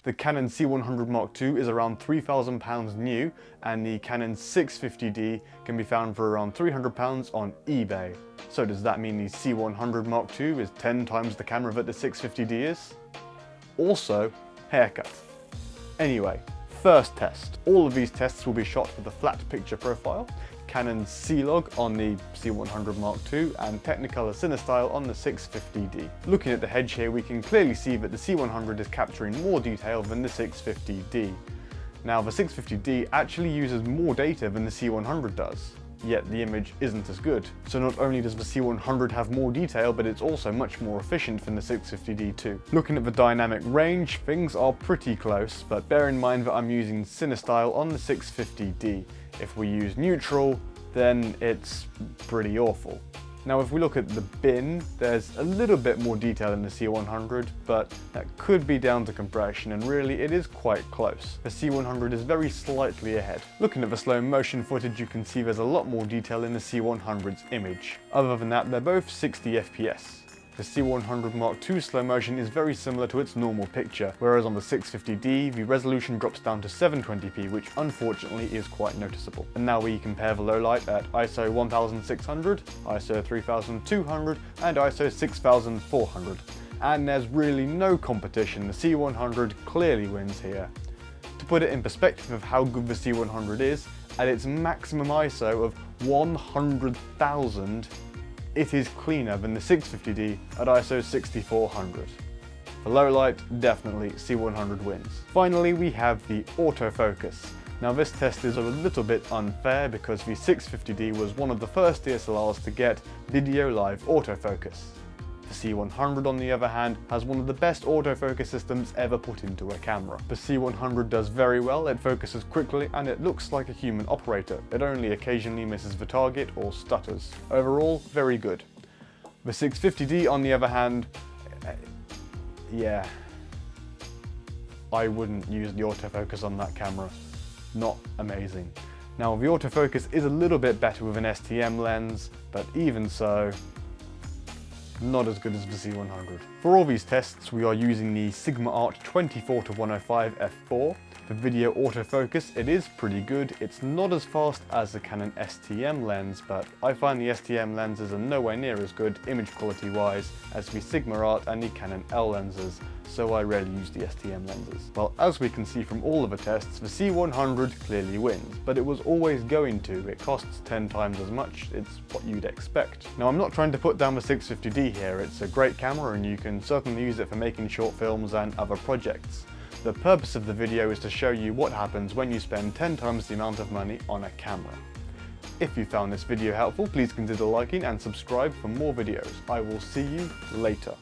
The Canon C100 Mark II is around £3,000 new, and the Canon 650D can be found for around £300 on eBay. So does that mean the C100 Mark II is 10 times the camera that the 650D is? Also, haircut. Anyway, first test. All of these tests will be shot with a flat picture profile, Canon C-Log on the C100 Mark II, and Technicolor CineStyle on the 650D. Looking at the hedge here, we can clearly see that the C100 is capturing more detail than the 650D. Now, the 650D actually uses more data than the C100 does, yet the image isn't as good. So not only does the C100 have more detail, but it's also much more efficient than the 650D too. Looking at the dynamic range, things are pretty close, but bear in mind that I'm using CineStyle on the 650D. If we use neutral, then it's pretty awful. Now if we look at the bin, there's a little bit more detail in the C100, but that could be down to compression, and really it is quite close. The C100 is very slightly ahead. Looking at the slow motion footage, you can see there's a lot more detail in the C100's image. Other than that, they're both 60 FPS. The C100 Mark II slow motion is very similar to its normal picture, whereas on the 650D, the resolution drops down to 720p, which unfortunately is quite noticeable. And now we compare the low light at ISO 1600, ISO 3200, and ISO 6400. And there's really no competition. The C100 clearly wins here. To put it in perspective of how good the C100 is, at its maximum ISO of 100,000, it is cleaner than the 650D at ISO 6400. For low light, definitely C100 wins. Finally, we have the autofocus. Now this test is a little bit unfair because the 650D was one of the first DSLRs to get video live autofocus. The C100, on the other hand, has one of the best autofocus systems ever put into a camera. The C100 does very well, it focuses quickly, and it looks like a human operator. It only occasionally misses the target or stutters. Overall, very good. The 650D, on the other hand, yeah, I wouldn't use the autofocus on that camera. Not amazing. Now, the autofocus is a little bit better with an STM lens, but even so, not as good as the C100. For all these tests, we are using the Sigma Art 24-105 f4. The video autofocus, it is pretty good. It's not as fast as the Canon STM lens, but I find the STM lenses are nowhere near as good image quality wise as the Sigma Art and the Canon L lenses, so I rarely use the STM lenses. Well, as we can see from all of the tests, the C100 clearly wins, but it was always going to. It costs 10 times as much. It's what you'd expect. Now, I'm not trying to put down the 650D here. It's a great camera and you can certainly use it for making short films and other projects. The purpose of the video is to show you what happens when you spend 10 times the amount of money on a camera. If you found this video helpful, please consider liking and subscribe for more videos. I will see you later.